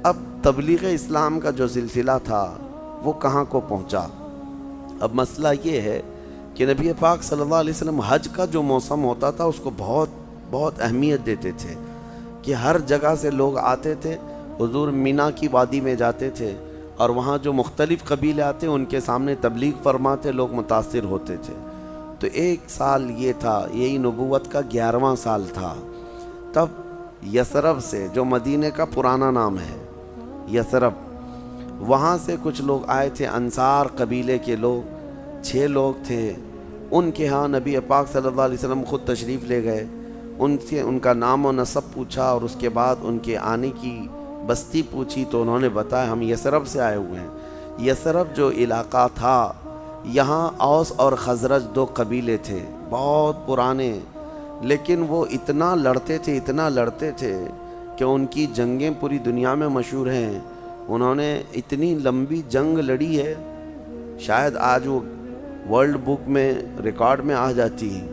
اب تبلیغ اسلام کا جو سلسلہ تھا وہ کہاں کو پہنچا؟ اب مسئلہ یہ ہے کہ نبی پاک صلی اللہ علیہ وسلم حج کا جو موسم ہوتا تھا اس کو بہت بہت اہمیت دیتے تھے کہ ہر جگہ سے لوگ آتے تھے. حضور مینا کی وادی میں جاتے تھے اور وہاں جو مختلف قبیلے آتے ان کے سامنے تبلیغ فرماتے، لوگ متاثر ہوتے تھے. تو ایک سال یہ تھا، یہی نبوت کا 11واں سال تھا. تب یثرب سے، جو مدینہ کا پرانا نام ہے یثرب، وہاں سے کچھ لوگ آئے تھے، انصار قبیلے کے لوگ 6 لوگ تھے. ان کے ہاں نبی پاک صلی اللہ علیہ وسلم خود تشریف لے گئے. ان سے ان کا نام و نسب پوچھا اور اس کے بعد ان کے آنے کی بستی پوچھی تو انہوں نے بتایا ہم یثرب سے آئے ہوئے ہیں. یثرب جو علاقہ تھا، یہاں اوس اور خزرج 2 قبیلے تھے بہت پرانے، لیکن وہ اتنا لڑتے تھے کہ ان کی جنگیں پوری دنیا میں مشہور ہیں. انہوں نے اتنی لمبی جنگ لڑی ہے، شاید آج وہ ورلڈ بک میں ریکارڈ میں آ جاتی ہے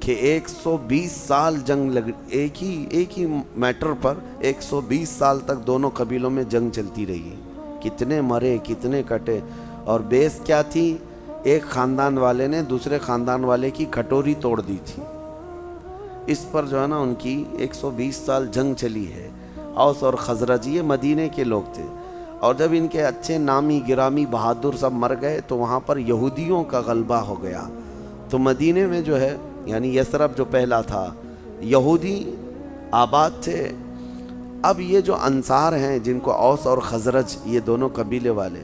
کہ 120 سال جنگ ایک ہی میٹر پر 120 سال تک دونوں قبیلوں میں جنگ چلتی رہی. کتنے مرے، کتنے کٹے. اور بیس کیا تھی؟ ایک خاندان والے نے دوسرے خاندان والے کی کھٹوری توڑ دی تھی. اس پر جو ہے نا ان کی 120 سال جنگ چلی ہے. اوس اور خزرج یہ مدینے کے لوگ تھے. اور جب ان کے اچھے نامی گرامی بہادر سب مر گئے تو وہاں پر یہودیوں کا غلبہ ہو گیا. تو مدینے میں جو ہے یعنی یثرب جو پہلا تھا، یہودی آباد تھے. اب یہ جو انصار ہیں جن کو اوس اور خزرج یہ دونوں قبیلے والے،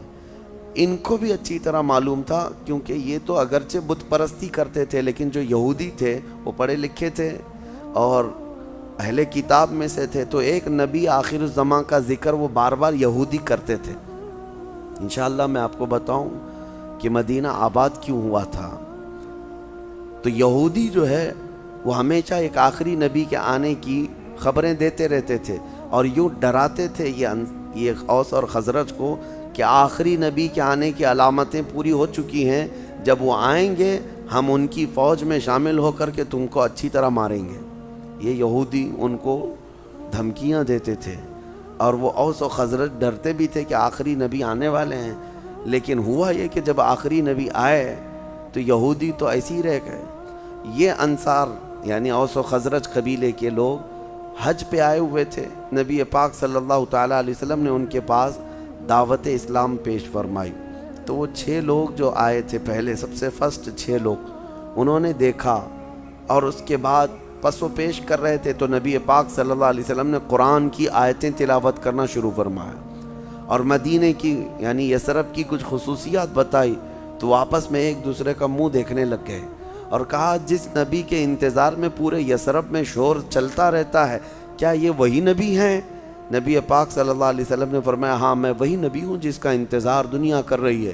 ان کو بھی اچھی طرح معلوم تھا کیونکہ یہ تو اگرچہ بت پرستی کرتے تھے لیکن جو یہودی تھے وہ پڑھے لکھے تھے اور اہل کتاب میں سے تھے. تو ایک نبی آخر الزمان کا ذکر وہ بار بار یہودی کرتے تھے. انشاءاللہ میں آپ کو بتاؤں کہ مدینہ آباد کیوں ہوا تھا. تو یہودی جو ہے وہ ہمیشہ ایک آخری نبی کے آنے کی خبریں دیتے رہتے تھے اور یوں ڈراتے تھے یہ اوس اور خزرج کو کہ آخری نبی کے آنے کی علامتیں پوری ہو چکی ہیں، جب وہ آئیں گے ہم ان کی فوج میں شامل ہو کر کے تم کو اچھی طرح ماریں گے. یہ یہودی ان کو دھمکیاں دیتے تھے اور وہ اوس و خزرج ڈرتے بھی تھے کہ آخری نبی آنے والے ہیں. لیکن ہوا یہ کہ جب آخری نبی آئے تو یہودی تو ایسے ہی رہ گئے. یہ انصار یعنی اوس و خزرج قبیلے کے لوگ حج پہ آئے ہوئے تھے. نبی پاک صلی اللہ تعالیٰ علیہ وسلم نے ان کے پاس دعوت اسلام پیش فرمائی. تو وہ 6 لوگ جو آئے تھے پہلے، سب سے فرسٹ 6 لوگ، انہوں نے دیکھا اور اس کے بعد پس و پیش کر رہے تھے. تو نبی پاک صلی اللہ علیہ وسلم نے قرآن کی آیتیں تلاوت کرنا شروع فرمایا اور مدینے کی یعنی یثرب کی کچھ خصوصیات بتائی. تو آپس میں ایک دوسرے کا منہ دیکھنے لگ گئے اور کہا جس نبی کے انتظار میں پورے یثرب میں شور چلتا رہتا ہے، کیا یہ وہی نبی ہیں؟ نبی پاک صلی اللہ علیہ وسلم نے فرمایا ہاں میں وہی نبی ہوں جس کا انتظار دنیا کر رہی ہے.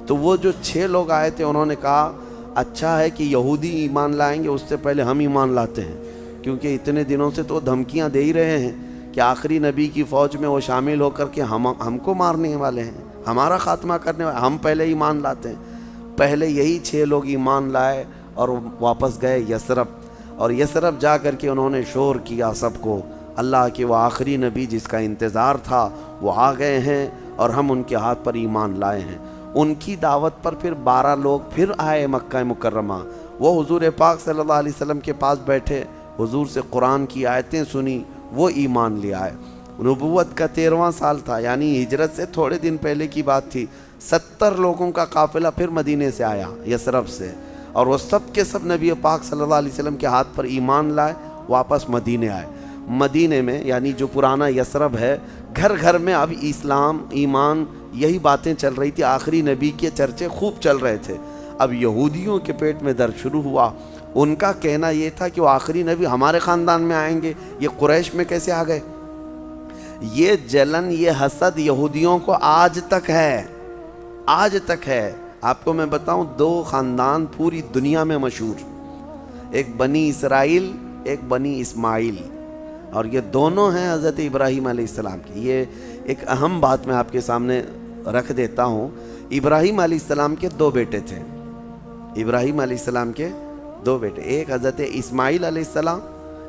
تو وہ جو 6 لوگ آئے تھے انہوں نے کہا اچھا ہے کہ یہودی ایمان لائیں گے، اس سے پہلے ہم ایمان لاتے ہیں، کیونکہ اتنے دنوں سے تو دھمکیاں دے ہی رہے ہیں کہ آخری نبی کی فوج میں وہ شامل ہو کر کے ہم کو مارنے والے ہیں، ہمارا خاتمہ کرنے والے، ہم پہلے ایمان لاتے ہیں. پہلے یہی 6 لوگ ایمان لائے اور واپس گئے یثرب. اور یثرب جا کر کے انہوں نے شور کیا سب کو، اللہ کے وہ آخری نبی جس کا انتظار تھا وہ آ گئے ہیں اور ہم ان کے ہاتھ پر ایمان لائے ہیں. ان کی دعوت پر پھر 12 لوگ پھر آئے مکہ مکرمہ. وہ حضور پاک صلی اللہ علیہ وسلم کے پاس بیٹھے، حضور سے قرآن کی آیتیں سنی، وہ ایمان لے آئے. نبوت کا 13واں سال تھا، یعنی ہجرت سے تھوڑے دن پہلے کی بات تھی. 70 لوگوں کا قافلہ پھر مدینے سے آیا یثرب سے، اور وہ سب کے سب نبی پاک صلی اللہ علیہ وسلم کے ہاتھ پر ایمان لائے، واپس مدینے آئے. مدینے میں یعنی جو پرانا یثرب ہے، گھر گھر میں اب اسلام ایمان یہی باتیں چل رہی تھی، آخری نبی کے چرچے خوب چل رہے تھے. اب یہودیوں کے پیٹ میں درد شروع ہوا. ان کا کہنا یہ تھا کہ وہ آخری نبی ہمارے خاندان میں آئیں گے، یہ قریش میں کیسے آ گئے؟ یہ جلن، یہ حسد یہودیوں کو آج تک ہے، آج تک ہے. آپ کو میں بتاؤں 2 خاندان پوری دنیا میں مشہور، ایک بنی اسرائیل، ایک بنی اسماعیل، اور یہ دونوں ہیں حضرت ابراہیم علیہ السلام کی. یہ ایک اہم بات میں آپ کے سامنے رکھ دیتا ہوں. ابراہیم علیہ السلام کے 2 بیٹے تھے. ابراہیم علیہ السلام کے 2 بیٹے، ایک حضرت اسماعیل علیہ السلام،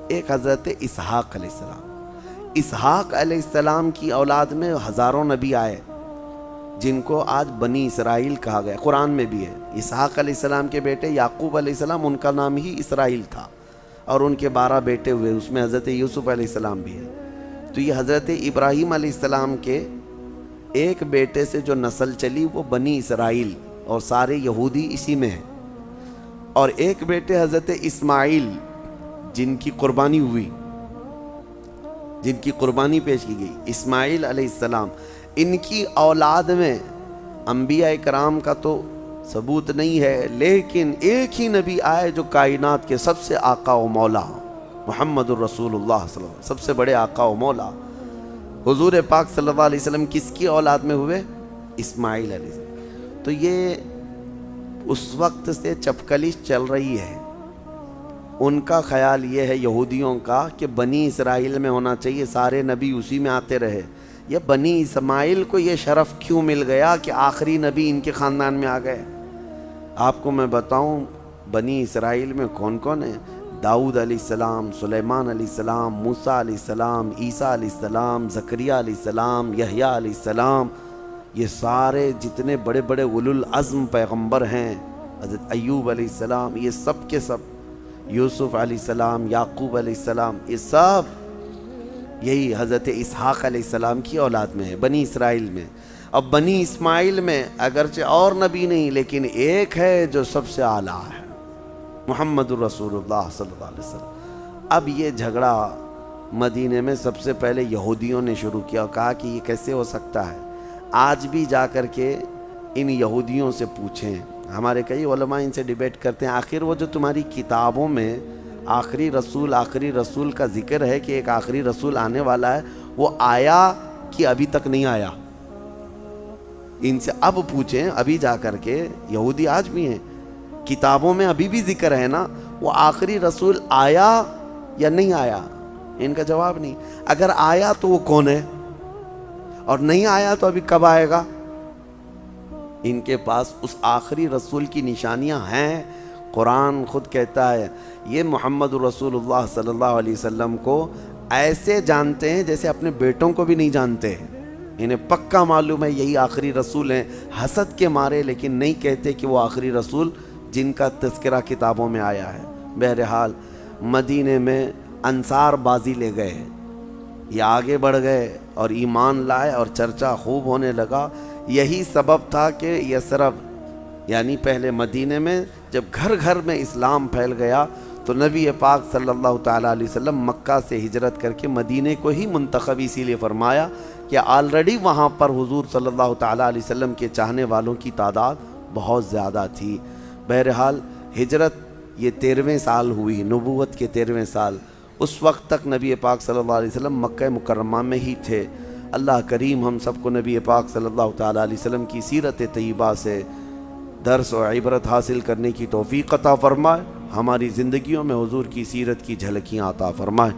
ایک حضرت اسحاق علیہ السلام. اسحاق علیہ السلام کی اولاد میں ہزاروں نبی آئے جن کو آج بنی اسرائیل کہا گیا، قرآن میں بھی ہے۔ اسحاق علیہ السلام کے بیٹے یعقوب علیہ السلام، ان کا نام ہی اسرائیل تھا، اور ان کے 12 بیٹے ہوئے، اس میں حضرت یوسف علیہ السلام بھی ہے۔ تو یہ حضرت ابراہیم علیہ السلام کے ایک بیٹے سے جو نسل چلی وہ بنی اسرائیل، اور سارے یہودی اسی میں ہیں۔ اور ایک بیٹے حضرت اسماعیل جن کی قربانی ہوئی، جن کی قربانی پیش کی گئی، اسماعیل علیہ السلام، ان کی اولاد میں انبیاء کرام کا تو ثبوت نہیں ہے، لیکن ایک ہی نبی آئے جو کائنات کے سب سے آقا و مولا محمد الرسول اللہ صلی اللہ علیہ وسلم، سب سے بڑے آقا و مولا حضور پاک صلی اللہ علیہ وسلم کس کی اولاد میں ہوئے؟ اسماعیل علیہ السلام۔ تو یہ اس وقت سے چپکلش چل رہی ہے، ان کا خیال یہ ہے یہودیوں کا کہ بنی اسرائیل میں ہونا چاہیے، سارے نبی اسی میں آتے رہے۔ یہ بنی اسماعیل کو یہ شرف کیوں مل گیا کہ آخری نبی ان کے خاندان میں آ گئے؟ آپ کو میں بتاؤں بنی اسرائیل میں کون کون ہیں؟ داؤد علیہ السلام، سلیمان علیہ السلام، موسیٰ علیہ السلام، عیسیٰ علیہ السلام، زکریا علیہ السلام، یحییٰ علیہ السلام، یہ سارے جتنے بڑے بڑے اولو العزم پیغمبر ہیں، حضرت ایوب علیہ السلام، یہ سب کے سب، یوسف علیہ السلام، یعقوب علیہ السلام، یہ سب یہی حضرت اسحاق علیہ السلام کی اولاد میں ہے، بنی اسرائیل میں۔ اب بنی اسماعیل میں اگرچہ اور نبی نہیں، لیکن ایک ہے جو سب سے اعلیٰ ہے، محمد الرسول اللہ صلی اللہ علیہ وسلم۔ اب یہ جھگڑا مدینے میں سب سے پہلے یہودیوں نے شروع کیا اور کہا کہ یہ کیسے ہو سکتا ہے۔ آج بھی جا کر کے ان یہودیوں سے پوچھیں، ہمارے کئی علماء ان سے ڈیبیٹ کرتے ہیں، آخر وہ جو تمہاری کتابوں میں آخری رسول کا ذکر ہے کہ ایک آخری رسول آنے والا ہے، وہ آیا کہ ابھی تک نہیں آیا؟ ان سے اب پوچھیں، ابھی جا کر کے، یہودی آج بھی ہیں، کتابوں میں ابھی بھی ذکر ہے نا، وہ آخری رسول آیا یا نہیں آیا؟ ان کا جواب نہیں۔ اگر آیا تو وہ کون ہے، اور نہیں آیا تو ابھی کب آئے گا؟ ان کے پاس اس آخری رسول کی نشانیاں ہیں۔ قرآن خود کہتا ہے یہ محمد رسول اللہ صلی اللہ علیہ وسلم کو ایسے جانتے ہیں جیسے اپنے بیٹوں کو بھی نہیں جانتے، انہیں پکا معلوم ہے یہی آخری رسول ہیں، حسد کے مارے لیکن نہیں کہتے کہ وہ آخری رسول جن کا تذکرہ کتابوں میں آیا ہے۔ بہرحال مدینے میں انصار بازی لے گئے، یہ آگے بڑھ گئے اور ایمان لائے اور چرچا خوب ہونے لگا۔ یہی سبب تھا کہ یثرب یعنی پہلے مدینے میں جب گھر گھر میں اسلام پھیل گیا تو نبی پاک صلی اللہ تعالیٰ علیہ وسلم مکہ سے ہجرت کر کے مدینے کو ہی منتخب اسی لیے فرمایا کہ آلریڈی وہاں پر حضور صلی اللہ تعالیٰ علیہ وسلم کے چاہنے والوں کی تعداد بہت زیادہ تھی۔ بہرحال ہجرت یہ 13ویں سال ہوئی، نبوت کے 13ویں سال، اس وقت تک نبی پاک صلی اللہ علیہ وسلم مکہ مکرمہ میں ہی تھے۔ اللہ کریم ہم سب کو نبی پاک صلی اللہ تعالیٰ علیہ وسلم کی سیرت طیبہ سے درس و عبرت حاصل کرنے کی توفیق عطا فرمائے، ہماری زندگیوں میں حضور کی سیرت کی جھلکیاں عطا فرمائے۔